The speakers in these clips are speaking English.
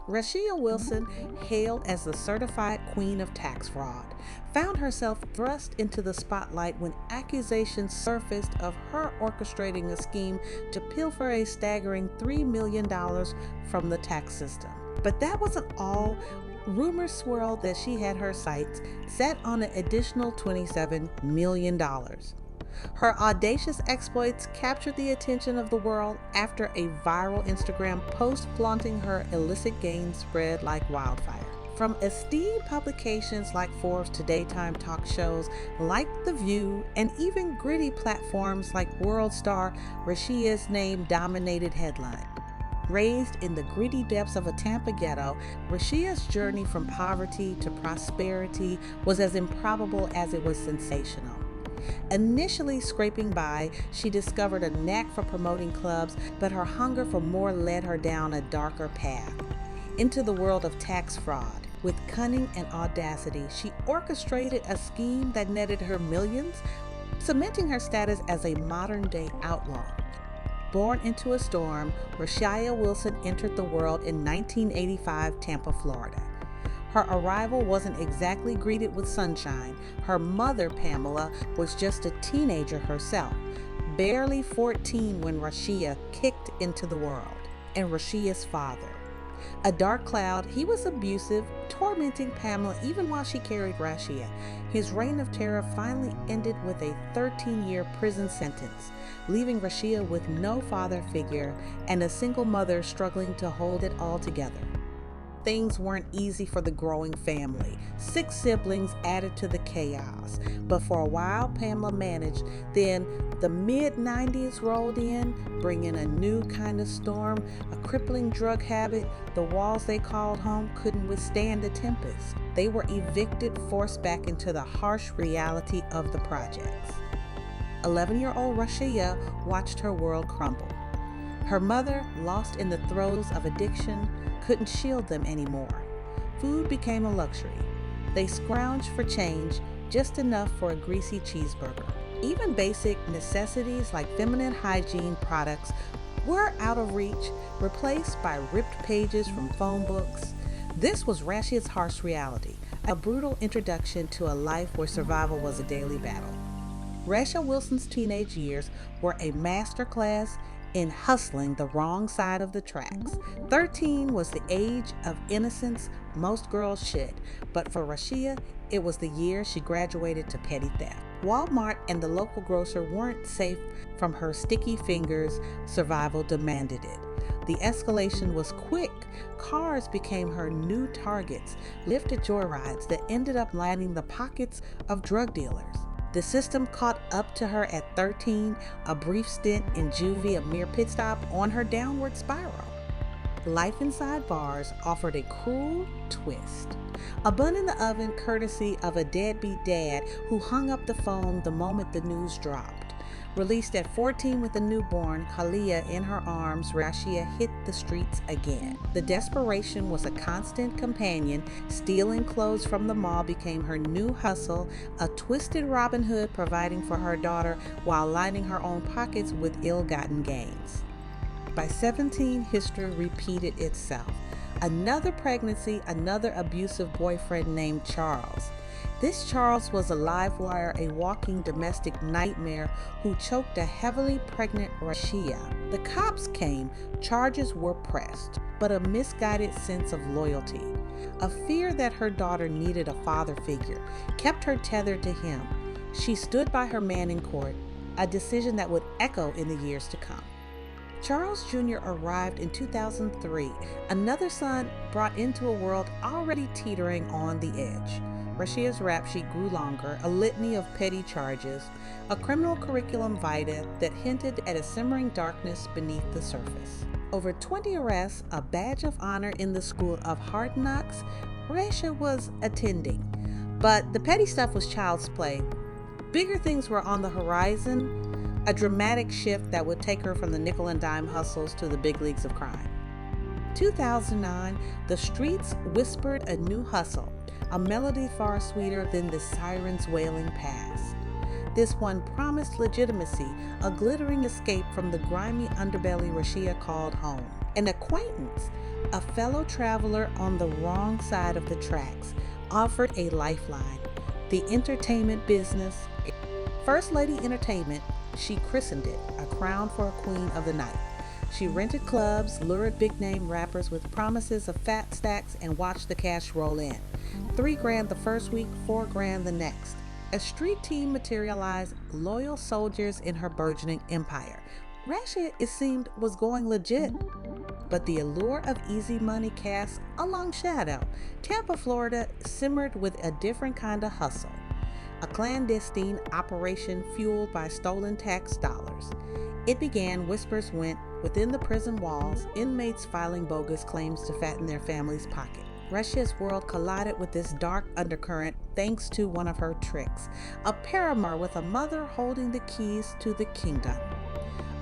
Rashia Wilson, hailed as the certified queen of tax fraud, found herself thrust into the spotlight when accusations surfaced of her orchestrating a scheme to pilfer a staggering $3 million from the tax system. But that wasn't all. Rumors swirled that she had her sights set on an additional $27 million. Her audacious exploits captured the attention of the world after a viral Instagram post flaunting her illicit gains spread like wildfire. From esteemed publications like Forbes to daytime talk shows like The View, and even gritty platforms like World Star, Rashia's name dominated headlines. Raised in the gritty depths of a Tampa ghetto, Rashia's journey from poverty to prosperity was as improbable as it was sensational. Initially scraping by, she discovered a knack for promoting clubs, but her hunger for more led her down a darker path, into the world of tax fraud. With cunning and audacity, she orchestrated a scheme that netted her millions, cementing her status as a modern-day outlaw. Born into a storm, Rashia Wilson entered the world in 1985 Tampa, Florida. Her arrival wasn't exactly greeted with sunshine. Her mother, Pamela, was just a teenager herself, barely 14 when Rashia kicked into the world. And Rashia's father, a dark cloud, he was abusive, tormenting Pamela even while she carried Rashia. His reign of terror finally ended with a 13-year prison sentence, leaving Rashia with no father figure and a single mother struggling to hold it all together. Things weren't easy for the growing family. 6 siblings added to the chaos. But for a while, Pamela managed. Then the mid-90s rolled in, bringing a new kind of storm, a crippling drug habit. The walls they called home couldn't withstand the tempest. They were evicted, forced back into the harsh reality of the projects. 11-year-old Rashia watched her world crumble. Her mother, lost in the throes of addiction, couldn't shield them anymore. Food became a luxury. They scrounged for change, just enough for a greasy cheeseburger. Even basic necessities like feminine hygiene products were out of reach, replaced by ripped pages from phone books. This was Rashia's harsh reality, a brutal introduction to a life where survival was a daily battle. Rashia Wilson's teenage years were a masterclass in hustling the wrong side of the tracks. 13 was the age of innocence most girls should, but for Rashia, it was the year she graduated to petty theft. Walmart and the local grocer weren't safe from her sticky fingers. Survival demanded it. The escalation was quick. Cars became her new targets, lifted joyrides that ended up lining the pockets of drug dealers. The system caught up to her at 13, a brief stint in juvie, a mere pit stop on her downward spiral. Life inside bars offered a cruel twist. A bun in the oven courtesy of a deadbeat dad who hung up the phone the moment the news dropped. Released at 14 with a newborn, Kalia in her arms, Rashia hit the streets again. The desperation was a constant companion. Stealing clothes from the mall became her new hustle, a twisted Robin Hood providing for her daughter while lining her own pockets with ill-gotten gains. By 17, history repeated itself. Another pregnancy, another abusive boyfriend named Charles. This Charles was a live wire, a walking domestic nightmare who choked a heavily pregnant Rashia. The cops came, charges were pressed, but a misguided sense of loyalty, a fear that her daughter needed a father figure, kept her tethered to him. She stood by her man in court, a decision that would echo in the years to come. Charles Jr. arrived in 2003, another son brought into a world already teetering on the edge. Rashia's rap sheet grew longer, a litany of petty charges, a criminal curriculum vitae that hinted at a simmering darkness beneath the surface. Over 20 arrests, a badge of honor in the school of hard knocks, Rashia was attending. But the petty stuff was child's play. Bigger things were on the horizon, a dramatic shift that would take her from the nickel and dime hustles to the big leagues of crime. 2009, the streets whispered a new hustle, a melody far sweeter than the siren's wailing past. This one promised legitimacy, a glittering escape from the grimy underbelly Rashia called home. An acquaintance, a fellow traveler on the wrong side of the tracks, offered a lifeline: the entertainment business. First Lady Entertainment, she christened it, a crown for a queen of the night. She rented clubs, lured big-name rappers with promises of fat stacks, and watched the cash roll in. $3,000 the first week, $4,000 the next. A street team materialized, loyal soldiers in her burgeoning empire. Rashia, it seemed, was going legit. But the allure of easy money cast a long shadow. Tampa, Florida simmered with a different kind of hustle. A clandestine operation fueled by stolen tax dollars. It began, whispers went, within the prison walls, inmates filing bogus claims to fatten their family's pocket. Rashia's world collided with this dark undercurrent thanks to one of her tricks: a paramour with a mother holding the keys to the kingdom.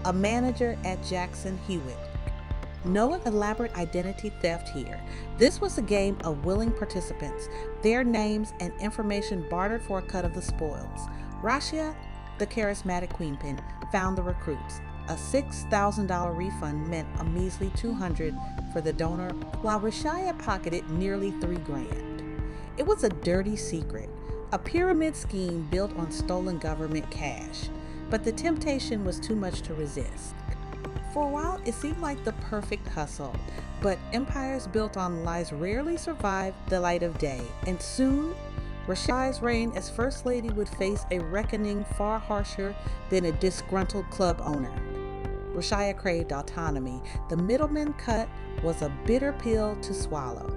A manager at Jackson Hewitt. No elaborate identity theft here. This was a game of willing participants, their names and information bartered for a cut of the spoils. Rashia, the charismatic queenpin, found the recruits. A $6,000 refund meant a measly $200 for the donor, while Rashia pocketed nearly $3,000. It was a dirty secret, a pyramid scheme built on stolen government cash. But the temptation was too much to resist. For a while, it seemed like the perfect hustle, but empires built on lies rarely survive the light of day, and soon, Rashia's reign as First Lady would face a reckoning far harsher than a disgruntled club owner. Rashia craved autonomy. The middleman cut was a bitter pill to swallow.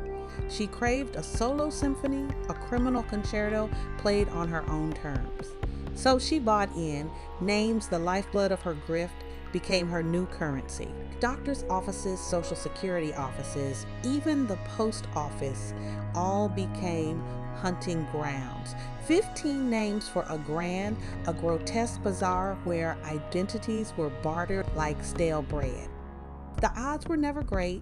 She craved a solo symphony, a criminal concerto played on her own terms. So she bought in. Names, the lifeblood of her grift, became her new currency. Doctors' offices, social security offices, even the post office all became hunting grounds. 15 names for $1,000, a grotesque bazaar where identities were bartered like stale bread. The odds were never great.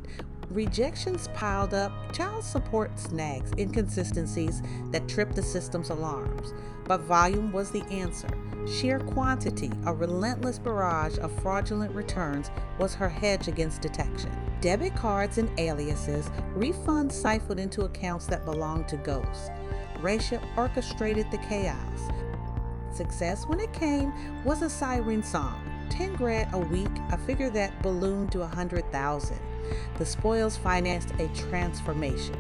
Rejections piled up, child support snags, inconsistencies that tripped the system's alarms. But volume was the answer. Sheer quantity, a relentless barrage of fraudulent returns, was her hedge against detection. Debit cards and aliases, refunds siphoned into accounts that belonged to ghosts. Rashia orchestrated the chaos. Success, when it came, was a siren song. $10,000 a week, a figure that ballooned to $100,000. The spoils financed a transformation.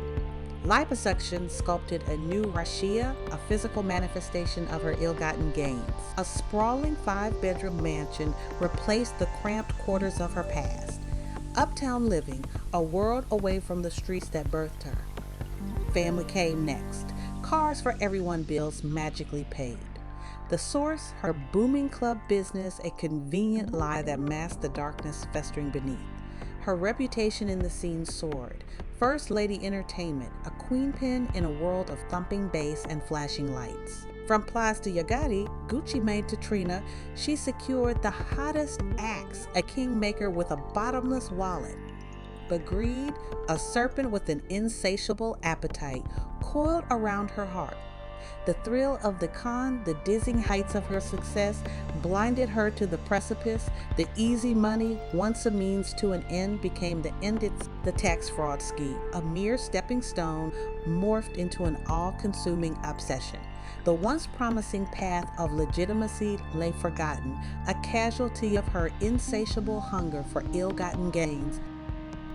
Liposuction sculpted a new Rashia, a physical manifestation of her ill-gotten gains. A sprawling 5-bedroom mansion replaced the cramped quarters of her past. Uptown living, a world away from the streets that birthed her. Family came next. Cars for everyone, bills magically paid. The source, her booming club business, a convenient lie that masked the darkness festering beneath. Her reputation in the scene soared. First Lady Entertainment, a queenpin in a world of thumping bass and flashing lights. From Plies to Yagati, Gucci made to Trina, she secured the hottest acts, a kingmaker with a bottomless wallet. But greed, a serpent with an insatiable appetite, coiled around her heart. The thrill of the con, the dizzying heights of her success, blinded her to the precipice. The easy money, once a means to an end, became the end. The tax fraud scheme, a mere stepping stone, morphed into an all-consuming obsession. The once promising path of legitimacy lay forgotten, a casualty of her insatiable hunger for ill-gotten gains.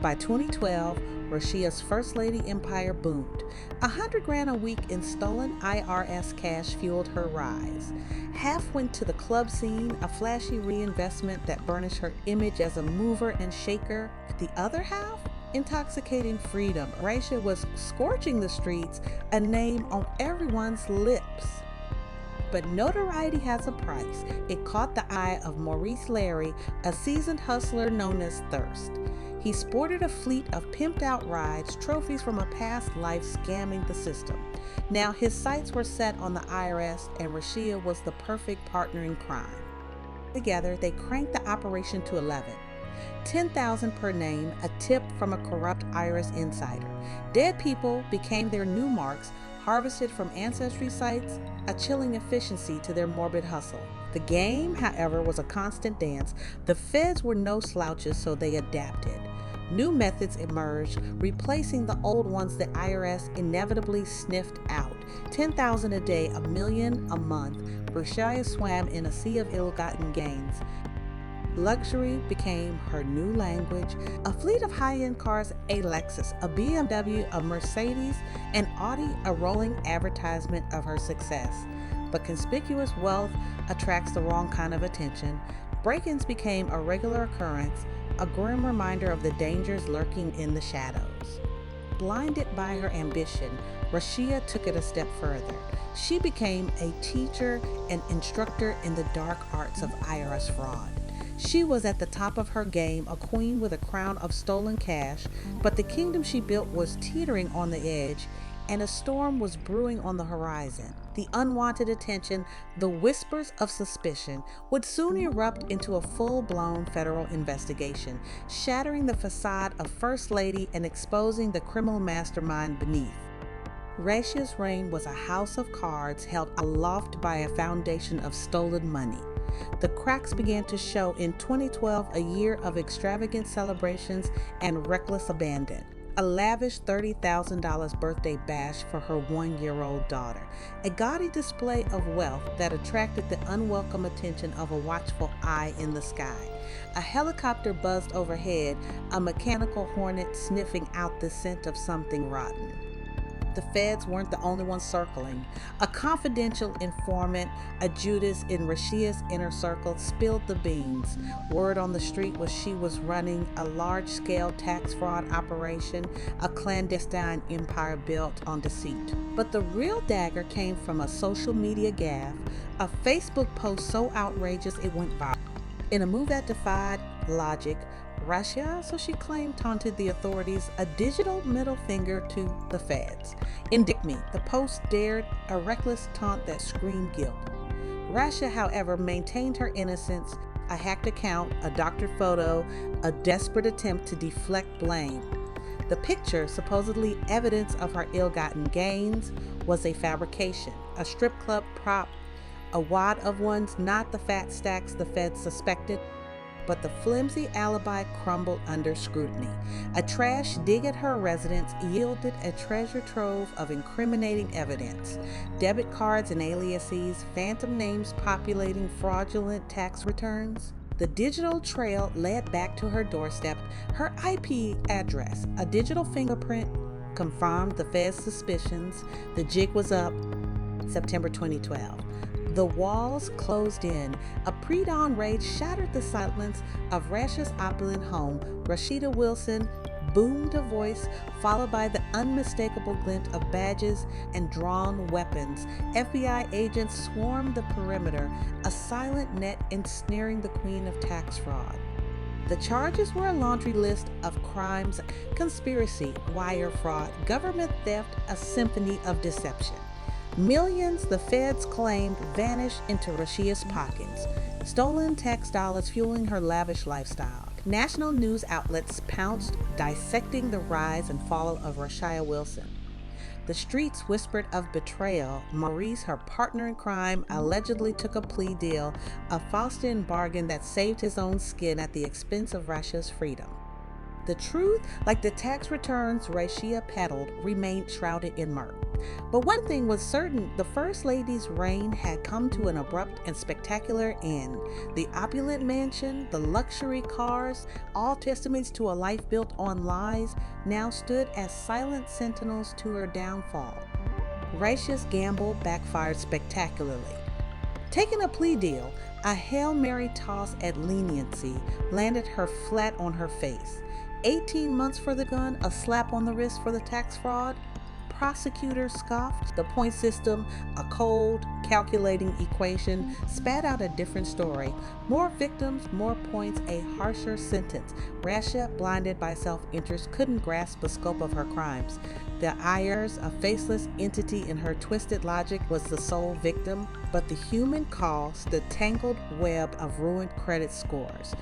By 2012, Rashia's First Lady empire boomed. $100,000 a week in stolen IRS cash fueled her rise. Half went to the club scene, a flashy reinvestment that burnished her image as a mover and shaker. The other half? Intoxicating freedom. Rashia was scorching the streets, a name on everyone's lips. But notoriety has a price. It caught the eye of Maurice Larry, a seasoned hustler known as Thirst. He sported a fleet of pimped-out rides, trophies from a past life scamming the system. Now his sights were set on the IRS, and Rashia was the perfect partner in crime. Together, they cranked the operation to 11. $10,000 per name, a tip from a corrupt IRS insider. Dead people became their new marks, harvested from ancestry sites, a chilling efficiency to their morbid hustle. The game, however, was a constant dance. The feds were no slouches, so they adapted. New methods emerged, replacing the old ones the IRS inevitably sniffed out. 10,000 a day, a million a month. Rashia swam in a sea of ill-gotten gains. Luxury became her new language. A fleet of high-end cars, a Lexus, a BMW, a Mercedes, an Audi, a rolling advertisement of her success. But conspicuous wealth attracts the wrong kind of attention. Break-ins became a regular occurrence, a grim reminder of the dangers lurking in the shadows. Blinded by her ambition, Rashia took it a step further. She became a teacher and instructor in the dark arts of IRS fraud. She was at the top of her game, a queen with a crown of stolen cash, but the kingdom she built was teetering on the edge, and a storm was brewing on the horizon. The unwanted attention, the whispers of suspicion, would soon erupt into a full-blown federal investigation, shattering the facade of First Lady and exposing the criminal mastermind beneath. Rashia's reign was a house of cards held aloft by a foundation of stolen money. The cracks began to show in 2012, a year of extravagant celebrations and reckless abandon. A lavish $30,000 birthday bash for her 1-year-old daughter. A gaudy display of wealth that attracted the unwelcome attention of a watchful eye in the sky. A helicopter buzzed overhead, a mechanical hornet sniffing out the scent of something rotten. The feds weren't the only ones circling. A confidential informant, a Judas in Rashia's inner circle, spilled the beans. Word on the street was she was running a large-scale tax fraud operation, a clandestine empire built on deceit. But the real dagger came from a social media gaffe, a Facebook post so outrageous it went viral. In a move that defied logic, Rashia, so she claimed, taunted the authorities, a digital middle finger to the feds. Indict me, the post dared a reckless taunt that screamed guilt. Rashia, however, maintained her innocence, a hacked account, a doctored photo, a desperate attempt to deflect blame. The picture, supposedly evidence of her ill-gotten gains, was a fabrication, a strip club prop, a wad of ones, not the fat stacks the feds suspected, but the flimsy alibi crumbled under scrutiny. A trash dig at her residence yielded a treasure trove of incriminating evidence. Debit cards and aliases, phantom names populating fraudulent tax returns. The digital trail led back to her doorstep, her IP address. A digital fingerprint confirmed the Fed's suspicions. The jig was up. September 2012. The walls closed in. A pre-dawn raid shattered the silence of Rashia's opulent home. Rashia Wilson boomed a voice, followed by the unmistakable glint of badges and drawn weapons. FBI agents swarmed the perimeter, a silent net ensnaring the queen of tax fraud. The charges were a laundry list of crimes: conspiracy, wire fraud, government theft, a symphony of deception. Millions, the feds claimed, vanished into Rashia's pockets, stolen tax dollars fueling her lavish lifestyle. National news outlets pounced, dissecting the rise and fall of Rashia Wilson. The streets whispered of betrayal. Maurice, her partner in crime, allegedly took a plea deal, a Faustian bargain that saved his own skin at the expense of Rashia's freedom. The truth, like the tax returns Rashia peddled, remained shrouded in murk. But one thing was certain: the First Lady's reign had come to an abrupt and spectacular end. The opulent mansion, the luxury cars, all testaments to a life built on lies, now stood as silent sentinels to her downfall. Rashia's gamble backfired spectacularly. Taking a plea deal, a Hail Mary toss at leniency landed her flat on her face. 18 months for the gun, a slap on the wrist for the tax fraud. Prosecutors scoffed. The point system, a cold, calculating equation, spat out a different story. More victims, more points, a harsher sentence. Rashia, blinded by self-interest, couldn't grasp the scope of her crimes. The IRS, a faceless entity in her twisted logic, was the sole victim, but the human cost, the tangled web of ruined credit scores,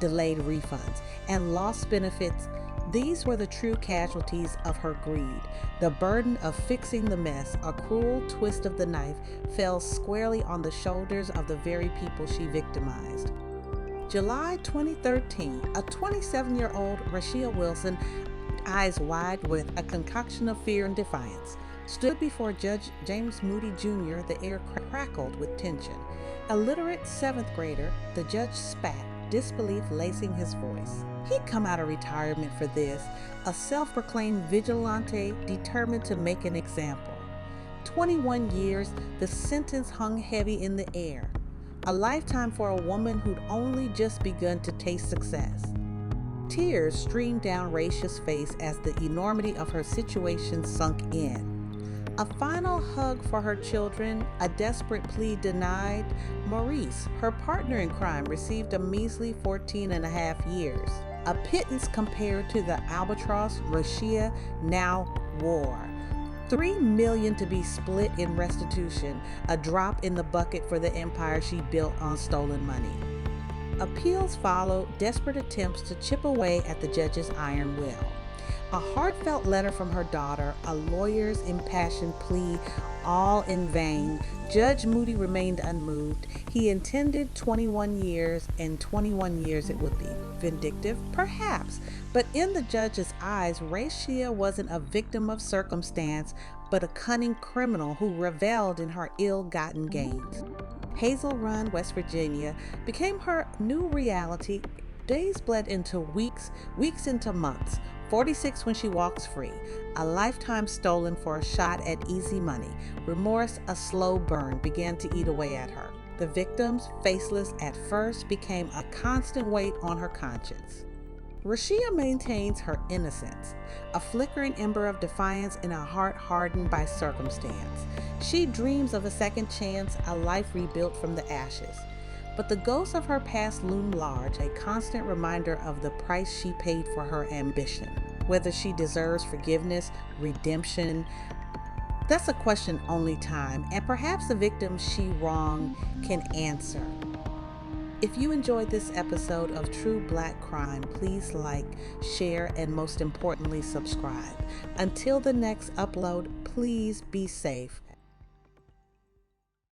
delayed refunds, and lost benefits These were the true casualties of her greed. The burden of fixing the mess, a cruel twist of the knife, fell squarely on the shoulders of the very people she victimized. July 2013, a 27-year-old Rashia Wilson, eyes wide with a concoction of fear and defiance, stood before Judge James Moody Jr. The air crackled with tension. A literate 7th grader, the judge spat, disbelief lacing his voice. He'd come out of retirement for this, a self-proclaimed vigilante determined to make an example. 21 years, the sentence hung heavy in the air. A lifetime for a woman who'd only just begun to taste success. Tears streamed down Rashia's face as the enormity of her situation sunk in. A final hug for her children, a desperate plea denied. Maurice, her partner in crime, received a measly 14 and a half years. A pittance compared to the albatross Rashia now wore. $3 million to be split in restitution, a drop in the bucket for the empire she built on stolen money. Appeals followed, desperate attempts to chip away at the judge's iron will. A heartfelt letter from her daughter, a lawyer's impassioned plea, all in vain. Judge Moody remained unmoved. He intended 21 years, and 21 years it would be. Vindictive? Perhaps. But in the judge's eyes, Rashia wasn't a victim of circumstance, but a cunning criminal who reveled in her ill-gotten gains. Hazel Run, West Virginia, became her new reality. Days bled into weeks, weeks into months. 46 when she walks free. A lifetime stolen for a shot at easy money. Remorse, a slow burn, began to eat away at her. The victims, faceless at first, became a constant weight on her conscience. Rashia maintains her innocence, a flickering ember of defiance in a heart hardened by circumstance. She dreams of a second chance, a life rebuilt from the ashes. But the ghosts of her past loom large, a constant reminder of the price she paid for her ambition. Whether she deserves forgiveness, redemption, that's a question only time, and perhaps the victim she wronged can answer. If you enjoyed this episode of True Black Crime, please like, share, and most importantly, subscribe. Until the next upload, please be safe.